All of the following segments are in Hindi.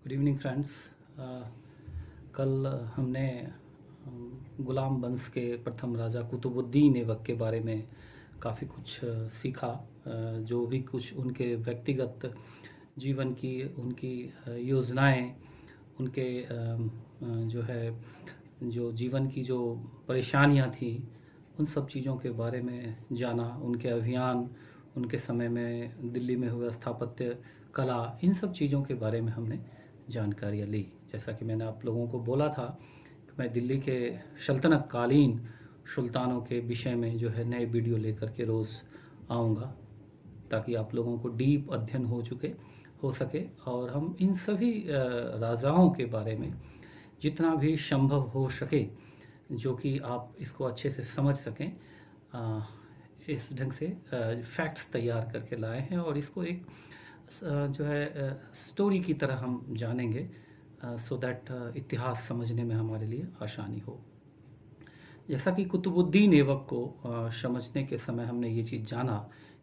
Good evening friends. कल हमने गुलाम वंश के प्रथम राजा कुतुबुद्दीन ऐबक के बारे में काफ़ी कुछ सीखा। जो भी कुछ उनके व्यक्तिगत जीवन की उनकी योजनाएं, उनके जो है जो जीवन की जो परेशानियां थी, उन सब चीज़ों के बारे में जाना। उनके अभियान, उनके समय में दिल्ली में हुआ स्थापत्य कला, इन सब चीज़ों के बारे में हमने जानकारियाँ ली। जैसा कि मैंने आप लोगों को बोला था कि मैं दिल्ली के सल्तनत कालीन सुल्तानों के विषय में जो है नए वीडियो लेकर के रोज़ आऊँगा, ताकि आप लोगों को डीप अध्ययन हो सके और हम इन सभी राजाओं के बारे में जितना भी संभव हो सके, जो कि आप इसको अच्छे से समझ सकें, इस ढंग से फैक्ट्स तैयार करके लाए हैं और इसको एक जो है स्टोरी की तरह हम जानेंगे, सो दैट इतिहास समझने में हमारे लिए आसानी हो। जैसा कि कुतुबुद्दीन ऐबक को समझने के समय हमने ये चीज़ जाना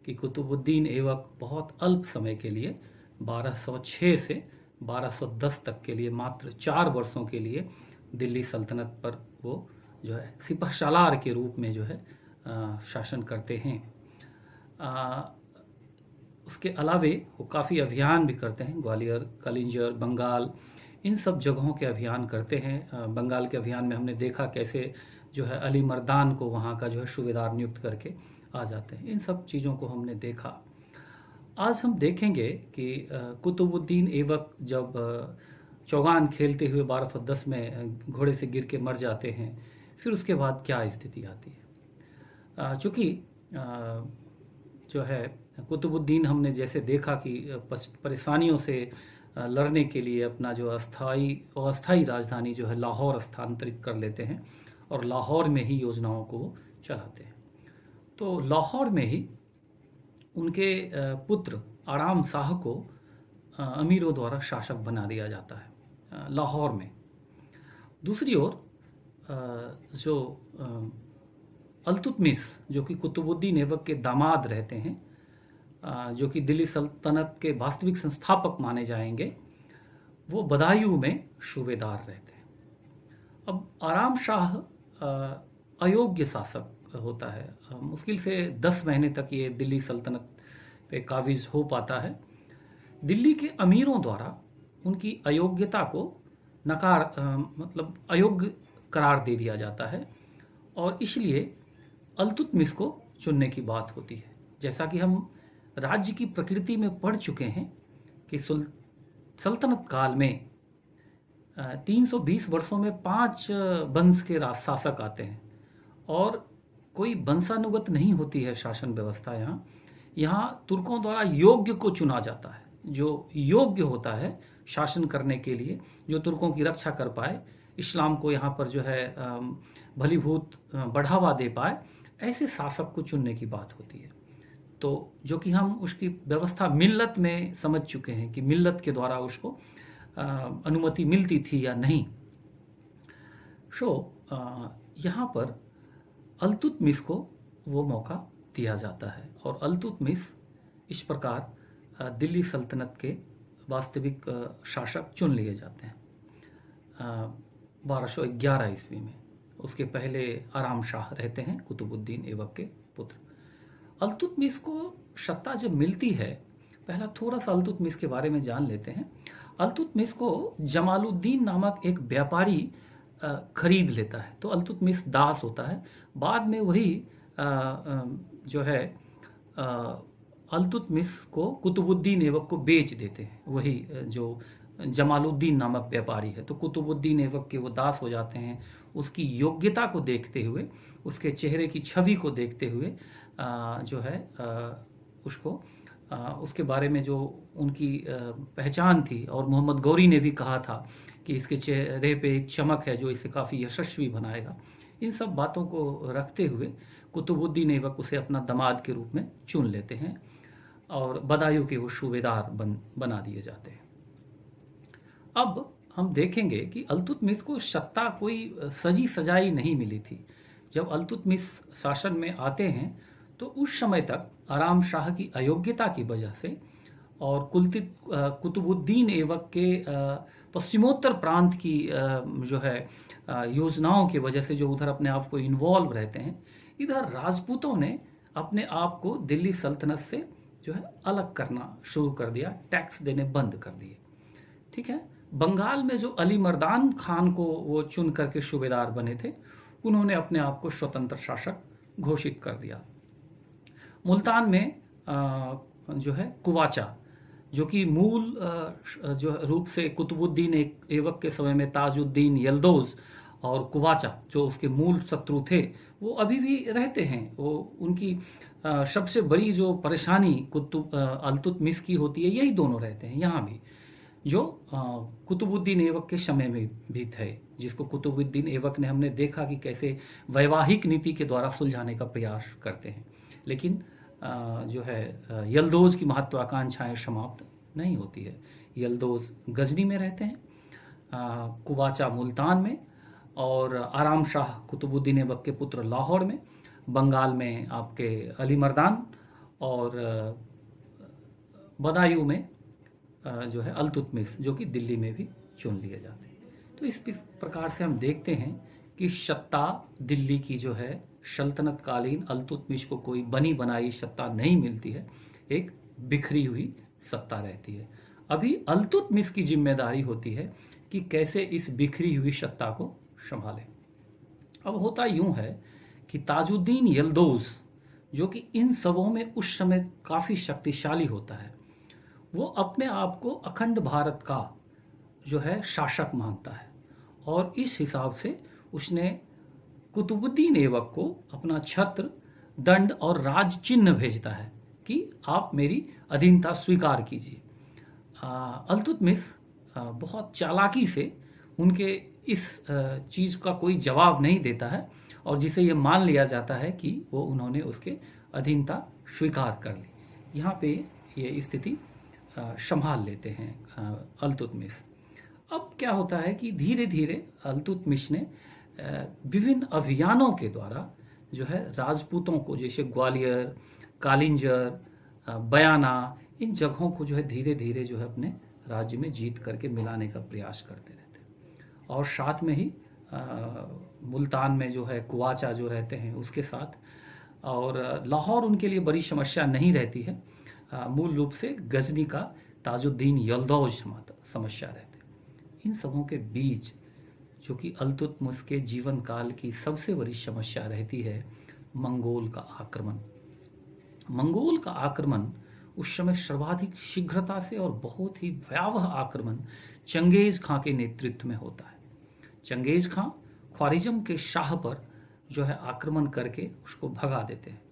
कि कुतुबुद्दीन ऐबक बहुत अल्प समय के लिए 1206 से 1210 तक के लिए मात्र 4 वर्षों के लिए दिल्ली सल्तनत पर वो जो है सिपहसालार के रूप में जो है शासन करते हैं। उसके अलावे वो काफ़ी अभियान भी करते हैं। ग्वालियर, कलिंजर, बंगाल, इन सब जगहों के अभियान करते हैं। बंगाल के अभियान में हमने देखा कैसे जो है अली मर्दान को वहाँ का जो है सूबेदार नियुक्त करके आ जाते हैं। इन सब चीज़ों को हमने देखा। आज हम देखेंगे कि कुतुबुद्दीन ऐबक जब चौगान खेलते हुए 1210 में घोड़े से गिर के मर जाते हैं, फिर उसके बाद क्या स्थिति आती है। चूँकि जो है कुतुबुद्दीन, हमने जैसे देखा कि परेशानियों से लड़ने के लिए अपना जो अस्थाई राजधानी जो है लाहौर स्थानांतरित कर लेते हैं और लाहौर में ही योजनाओं को चलाते हैं। तो लाहौर में ही उनके पुत्र आराम शाह को अमीरों द्वारा शासक बना दिया जाता है लाहौर में। दूसरी ओर जो अल्तुतमिश, जो कि कुतुबुद्दीन ऐबक के दामाद रहते हैं, जो कि दिल्ली सल्तनत के वास्तविक संस्थापक माने जाएंगे, वो बदायूं में सूबेदार रहते हैं। अब आराम शाह अयोग्य शासक होता है। मुश्किल से 10 महीने तक ये दिल्ली सल्तनत पे काबिज हो पाता है। दिल्ली के अमीरों द्वारा उनकी अयोग्यता को मतलब अयोग्य करार दे दिया जाता है और इसलिए अल्तुतमिश को चुनने की बात होती है। जैसा कि हम राज्य की प्रकृति में पढ़ चुके हैं कि सल्तनत काल में 320 वर्षों में 5 वंश के शासक आते हैं और कोई वंशानुगत नहीं होती है शासन व्यवस्था। यहाँ तुर्कों द्वारा योग्य को चुना जाता है, जो योग्य होता है शासन करने के लिए, जो तुर्कों की रक्षा कर पाए, इस्लाम को यहाँ पर जो है भलीभूत बढ़ावा दे पाए, ऐसे शासक को चुनने की बात होती है। तो जो कि हम उसकी व्यवस्था मिल्लत में समझ चुके हैं कि मिल्लत के द्वारा उसको अनुमति मिलती थी या नहीं। यहाँ पर अल्तुतमिश को वो मौका दिया जाता है और अल्तुतमिश इस प्रकार दिल्ली सल्तनत के वास्तविक शासक चुन लिए जाते हैं 1211 ईस्वी में। उसके पहले आराम शाह रहते हैं, कुतुबुद्दीन ऐबक के पुत्र। अल्तुतमिश को सत्ता जब मिलती है, पहला थोड़ा सा अल्तुतमिश के बारे में जान लेते हैं। अल्तुतमिश को जमालुद्दीन नामक एक व्यापारी खरीद लेता है, तो अल्तुतमिश दास होता है। बाद में वही जो है अल्तुतमिश को कुतुबुद्दीन ऐबक को बेच देते हैं, वही जो जमालुद्दीन नामक व्यापारी है। तो कुतुबुद्दीन ऐबक के वो दास हो जाते हैं। उसकी योग्यता को देखते हुए, उसके चेहरे की छवि को देखते हुए जो है उसको उसके बारे में जो उनकी पहचान थी, और मोहम्मद गौरी ने भी कहा था कि इसके चेहरे पे एक चमक है जो इसे काफ़ी यशस्वी बनाएगा। इन सब बातों को रखते हुए कुतुबुद्दीन ऐबक उसे अपना दामाद के रूप में चुन लेते हैं और बदायूं के वो सूबेदार बना दिए जाते हैं। अब हम देखेंगे कि अल्तुतमिश को सत्ता कोई सजी सजाई नहीं मिली थी। जब अल्तुतमिश शासन में आते हैं तो उस समय तक आराम शाह की अयोग्यता की वजह से और कुतुबुद्दीन ऐबक के पश्चिमोत्तर प्रांत की जो है योजनाओं की वजह से जो उधर अपने आप को इन्वॉल्व रहते हैं, इधर राजपूतों ने अपने आप को दिल्ली सल्तनत से जो है अलग करना शुरू कर दिया, टैक्स देने बंद कर दिए। ठीक है। बंगाल में जो अली मर्दान खान को वो चुन करके सूबेदार बने थे, उन्होंने अपने आप को स्वतंत्र शासक घोषित कर दिया। मुल्तान में जो है कुवाचा, जो कि मूल जो रूप से कुतुबुद्दीन ऐबक के समय में ताजुद्दीन यल्दौज और कुवाचा जो उसके मूल शत्रु थे, वो अभी भी रहते हैं। वो उनकी सबसे बड़ी जो परेशानी अल्तुतमिश की होती है, यही दोनों रहते हैं यहाँ भी, जो कुतुबुद्दीन ऐबक के समय में भी थे, जिसको कुतुबुद्दीन ऐबक ने हमने देखा कि कैसे वैवाहिक नीति के द्वारा सुलझाने का प्रयास करते हैं, लेकिन जो है यल्दौज की महत्वाकांक्षाएं समाप्त नहीं होती है। यल्दौज गजनी में रहते हैं, कुवाचा मुल्तान में, और आराम शाह कुतुबुद्दीन ऐबक के पुत्र लाहौर में, बंगाल में आपके अली मर्दान, और बदायूं में जो है अल्तुतमिश, जो कि दिल्ली में भी चुन लिए जाते हैं। तो इस प्रकार से हम देखते हैं कि सत्ता दिल्ली की जो है सल्तनत कालीन अल्तुतमिश को कोई बनी बनाई सत्ता नहीं मिलती है, एक बिखरी हुई सत्ता रहती है। अभी अल्तुतमिश की जिम्मेदारी होती है कि कैसे इस बिखरी हुई सत्ता को संभाले। अब होता यूं है कि ताजुद्दीन यल्दौज, जो कि इन सबों में उस समय काफी शक्तिशाली होता है, वो अपने आप को अखंड भारत का जो है शासक मानता है, और इस हिसाब से उसने कुतुबुद्दीन ऐबक को अपना छत्र, दंड और राज चिन्ह भेजता है कि आप मेरी अधीनता स्वीकार कीजिए। अल्तुतमिश बहुत चालाकी से उनके इस चीज का कोई जवाब नहीं देता है, और जिसे ये मान लिया जाता है कि वो उन्होंने उसके अधीनता स्वीकार कर ली। यहाँ पे ये स्थिति संभाल लेते हैं अल्तुतमिश। अब क्या होता है कि धीरे धीरे अल्तुतमिश ने विभिन्न अभियानों के द्वारा जो है राजपूतों को, जैसे ग्वालियर, कालिंजर, बयाना, इन जगहों को जो है धीरे धीरे जो है अपने राज्य में जीत करके मिलाने का प्रयास करते रहते हैं। और साथ में ही मुल्तान में जो है कुवाचा जो रहते हैं उसके साथ, और लाहौर उनके लिए बड़ी समस्या नहीं रहती है, मूल रूप से गजनी का ताजुद्दीन यल्दौज समस्या रहते हैं। इन सबों के बीच जो कि अल्तुतमिश के जीवन काल की सबसे बड़ी समस्या रहती है, मंगोल का आक्रमण। मंगोल का आक्रमण उस समय सर्वाधिक शीघ्रता से और बहुत ही भयावह आक्रमण चंगेज खां के नेतृत्व में होता है। चंगेज खां ख्वारिज्म के शाह पर जो है आक्रमण करके उसको भगा देते हैं,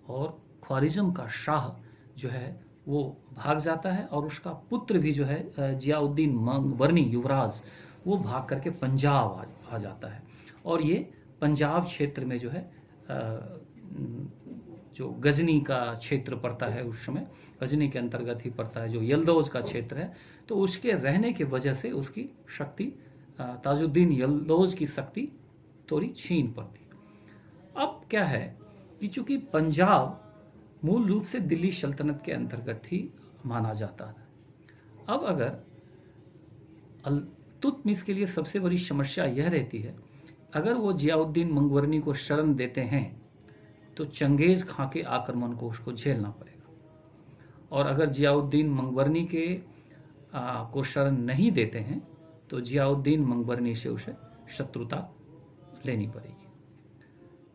और ख्वारिज्म का शाह जो है वो भाग जाता है, और उसका पुत्र भी जो है जियाउद्दीन मंगवरनी युवराज, वो भाग करके पंजाब आ जाता है। और ये पंजाब क्षेत्र में जो है जो गजनी का क्षेत्र पड़ता है, उस समय गजनी के अंतर्गत ही पड़ता है, जो यल्दौज का क्षेत्र है, तो उसके रहने की वजह से उसकी शक्ति, ताजुद्दीन यल्दौज की शक्ति थोड़ी छीन पड़ती। अब क्या है कि चूंकि पंजाब मूल रूप से दिल्ली सल्तनत के अंतर्गत ही माना जाता है, अब अगर अल्तुतमिश के लिए सबसे बड़ी समस्या यह रहती है, अगर वो जियाउद्दीन मंगवरनी को शरण देते हैं तो चंगेज खां के आक्रमण को उसको झेलना पड़ेगा, और अगर जियाउद्दीन मंगवरनी के को शरण नहीं देते हैं तो जियाउद्दीन मंगवरनी से उसे शत्रुता लेनी पड़ेगी।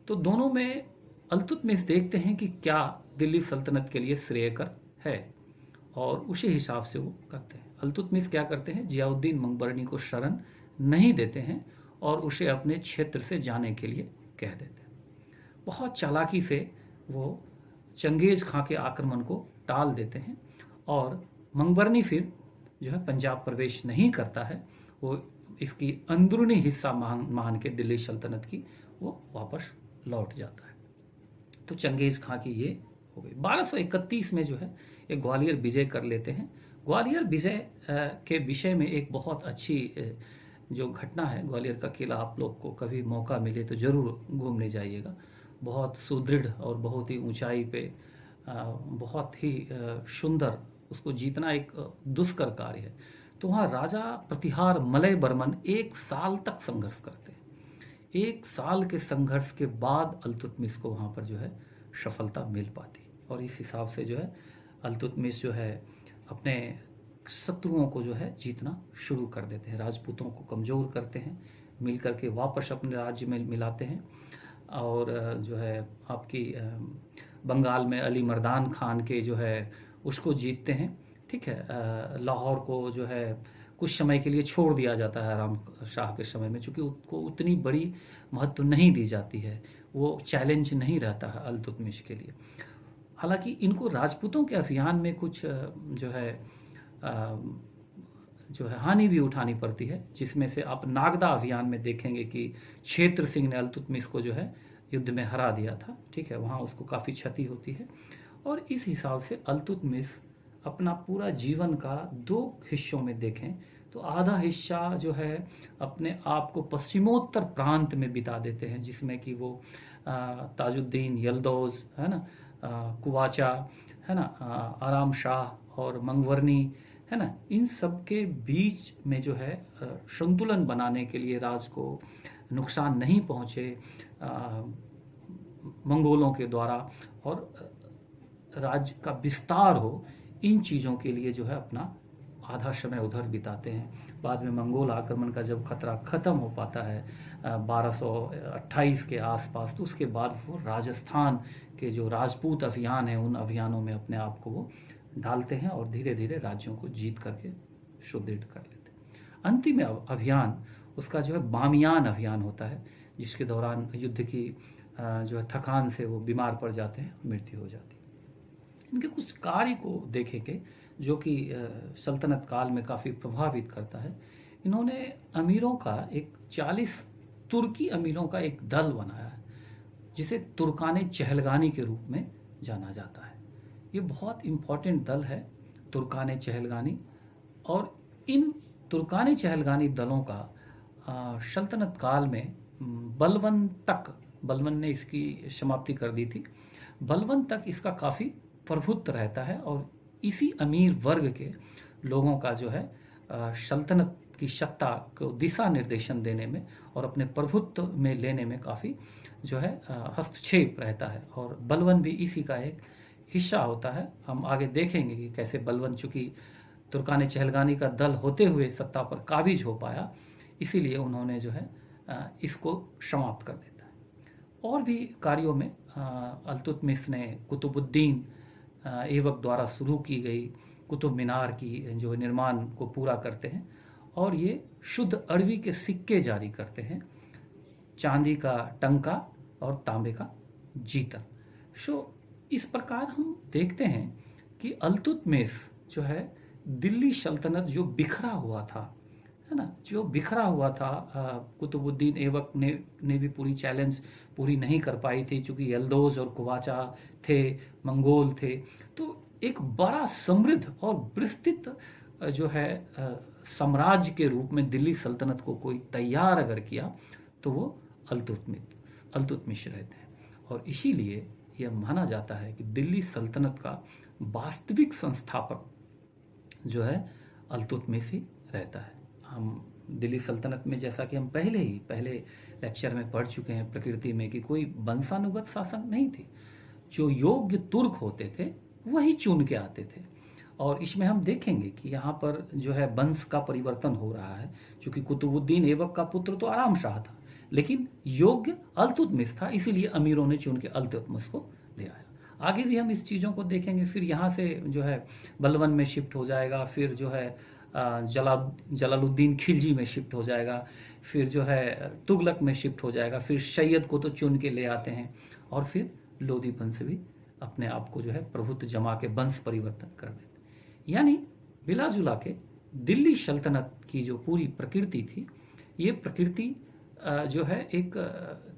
तो दोनों में अल्तुतमिश देखते हैं कि क्या दिल्ली सल्तनत के लिए श्रेयकर है, और उसी हिसाब से वो करते हैं। अल्तुतमिश क्या करते हैं, जियाउद्दीन मंगवरनी को शरण नहीं देते हैं और उसे अपने क्षेत्र से जाने के लिए कह देते हैं। बहुत चालाकी से वो चंगेज खां के आक्रमण को टाल देते हैं, और मंगवरनी फिर जो है पंजाब प्रवेश नहीं करता है, वो इसकी अंदरूनी हिस्सा मान के दिल्ली सल्तनत की वो वापस लौट जाता है। तो चंगेज खां की ये हो गई। 1231 में जो है ये ग्वालियर विजय कर लेते हैं। ग्वालियर विजय के विषय में एक बहुत अच्छी जो घटना है, ग्वालियर का किला आप लोग को कभी मौका मिले तो जरूर घूमने जाइएगा। बहुत सुदृढ़ और बहुत ही ऊंचाई पे बहुत ही सुंदर उसको जीतना एक दुष्कर कार्य है। तो वहाँ राजा प्रतिहार मलय बर्मन 1 साल तक संघर्ष करते हैं। 1 साल के संघर्ष के बाद अल्तुतमिश को वहाँ पर जो है सफलता मिल पाती, और इस हिसाब से जो है अल्तुतमिश जो है अपने शत्रुओं को जो है जीतना शुरू कर देते हैं, राजपूतों को कमज़ोर करते हैं, मिल करके वापस अपने राज्य में मिलाते हैं। और जो है आपकी बंगाल में अली मर्दान खान के जो है उसको जीतते हैं। ठीक है, लाहौर को जो है कुछ समय के लिए छोड़ दिया जाता है आराम शाह के समय में, चूँकि उसको उतनी बड़ी महत्व नहीं दी जाती है, वो चैलेंज नहीं रहता है अल्तुतमिश के लिए। हालांकि इनको राजपूतों के अभियान में कुछ जो है हानि भी उठानी पड़ती है, जिसमें से आप नागदा अभियान में देखेंगे कि क्षेत्र सिंह ने अल्तुतमिश को जो है युद्ध में हरा दिया था। ठीक है, वहाँ उसको काफ़ी क्षति होती है। और इस हिसाब से अल्तुतमिश अपना पूरा जीवन का 2 हिस्सों में देखें तो आधा हिस्सा जो है अपने आप को पश्चिमोत्तर प्रांत में बिता देते हैं, जिसमें कि वो ताजुद्दीन, यल्दौज है ना, कुवाचा है ना, आराम शाह और मंगवर्नी है ना, इन सब के बीच में जो है संतुलन बनाने के लिए राज को नुकसान नहीं पहुंचे मंगोलों के द्वारा और राज्य का विस्तार हो, इन चीज़ों के लिए जो है अपना आधा समय उधर बिताते हैं। बाद में मंगोल आक्रमण का जब खतरा खत्म हो पाता है 1228 के आसपास, तो उसके बाद वो राजस्थान के जो राजपूत अभियान हैं उन अभियानों में अपने आप को वो डालते हैं और धीरे धीरे राज्यों को जीत करके सुदृढ़ कर लेते हैं। अंतिम अभियान उसका जो है बामियान अभियान होता है, जिसके दौरान युद्ध की जो है थकान से वो बीमार पड़ जाते हैं, मृत्यु हो जाती है। इनके कुछ कार्य को देखेंगे जो कि सल्तनत काल में काफ़ी प्रभावित करता है। इन्होंने अमीरों का एक 40 तुर्की अमीरों का एक दल बनाया है, जिसे तुर्काने चहलगानी के रूप में जाना जाता है। ये बहुत इम्पोर्टेंट दल है तुर्काने चहलगानी, और इन तुर्काने चहलगानी दलों का सल्तनत काल में बलबन ने इसकी समाप्ति कर दी थी, बलबन तक इसका काफ़ी प्रभुत्व रहता है। और इसी अमीर वर्ग के लोगों का जो है सल्तनत की सत्ता को दिशा निर्देशन देने में और अपने प्रभुत्व में लेने में काफ़ी जो है हस्तक्षेप रहता है, और बलबन भी इसी का एक हिस्सा होता है। हम आगे देखेंगे कि कैसे बलबन, चूंकि तुर्काने चहलगानी का दल होते हुए सत्ता पर काबिज हो पाया, इसीलिए उन्होंने जो है इसको समाप्त कर देता है। और भी कार्यों में अल्तुतमिश ने कुतुबुद्दीन ऐबक द्वारा शुरू की गई कुतुब मीनार की जो निर्माण को पूरा करते हैं, और ये शुद्ध अरबी के सिक्के जारी करते हैं, चांदी का टंका और तांबे का जीतल। सो इस प्रकार हम देखते हैं कि अल्तुतमिश जो है दिल्ली सल्तनत जो बिखरा हुआ था, है ना, जो बिखरा हुआ था, कुतुबुद्दीन ऐबक ने भी पूरी चैलेंज पूरी नहीं कर पाई थी, चूंकि यल्दौज और कुवाचा थे, मंगोल थे। तो एक बड़ा समृद्ध और विस्तृत जो है साम्राज्य के रूप में दिल्ली सल्तनत को कोई तैयार अगर किया तो वो अल्तुतमिश रहते हैं। और इसीलिए यह माना जाता है कि दिल्ली सल्तनत का वास्तविक संस्थापक जो है अल्तुतमिश ही रहता है। हम दिल्ली सल्तनत में, जैसा कि हम पहले लेक्चर में पढ़ चुके हैं प्रकृति में, कि कोई वंशानुगत शासक नहीं थी। जो योग्य तुर्क होते थे वही चुन के आते थे। और इसमें हम देखेंगे कि यहाँ पर जो है वंश का परिवर्तन हो रहा है, क्योंकि कुतुबुद्दीन ऐबक का पुत्र तो आराम शाह था, लेकिन योग्य अल्तुतमिश था, इसीलिए अमीरों ने चुन के अल्तुतमिश को ले आया। आगे भी हम इस चीज़ों को देखेंगे। फिर यहाँ से जो है बलबन में शिफ्ट हो जाएगा, फिर जो है जलालुद्दीन खिलजी में शिफ्ट हो जाएगा, फिर जो है तुगलक में शिफ्ट हो जाएगा, फिर सैयद को तो चुन के ले आते हैं, और फिर लोधी वंश भी अपने आप को जो है प्रभुत्व जमा के वंश परिवर्तन कर देते। यानी मिला जुला के दिल्ली सल्तनत की जो पूरी प्रकृति थी, ये प्रकृति जो है एक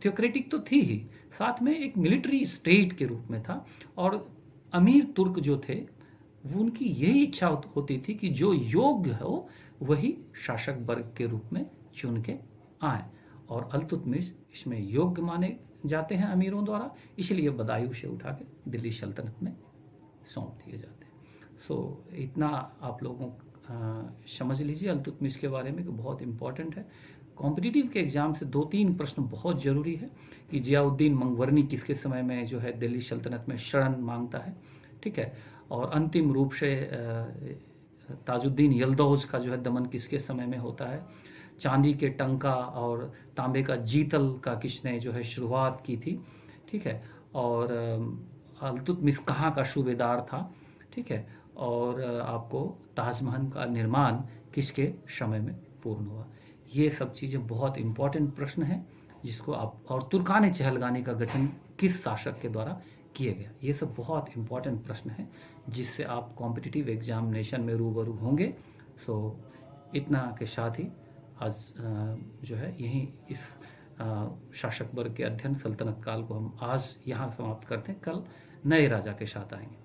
थियोक्रेटिक तो थी ही, साथ में एक मिलिट्री स्टेट के रूप में था। और अमीर तुर्क जो थे उनकी यही इच्छा होती थी कि जो योग्य हो वही शासक वर्ग के रूप में चुन के आए, और अल्तुतमिश इसमें योग्य माने जाते हैं अमीरों द्वारा, इसलिए बदायूं से उठा के दिल्ली सल्तनत में सौंप दिए जाते हैं। सो इतना आप लोगों समझ लीजिए अल्तुतमिश के बारे में कि बहुत इंपॉर्टेंट है। कॉम्पिटिटिव के एग्जाम से 2-3 प्रश्न बहुत जरूरी है कि जियाउद्दीन मंगवरनी किसके समय में जो है दिल्ली सल्तनत में शरण मांगता है, ठीक है, और अंतिम रूप से ताजुद्दीन यलदौज का जो है दमन किसके समय में होता है, चांदी के टंका और तांबे का जीतल का किसने जो है शुरुआत की थी, ठीक है, और अल्तुतमिश कहाँ का सूबेदार था, ठीक है, और आपको ताजमहल का निर्माण किसके समय में पूर्ण हुआ। ये सब चीज़ें बहुत इंपॉर्टेंट प्रश्न हैं जिसको आप, और तुर्कान चहलगानी का गठन किस शासक के द्वारा किया गया, ये सब बहुत इंपॉर्टेंट प्रश्न हैं जिससे आप कॉम्पिटिटिव एग्जामिनेशन में रूबरू होंगे। सो इतना के साथ ही आज जो है यहीं इस शासक वर्ग के अध्ययन सल्तनत काल को हम आज यहाँ समाप्त करते हैं। कल नए राजा के साथ आएंगे।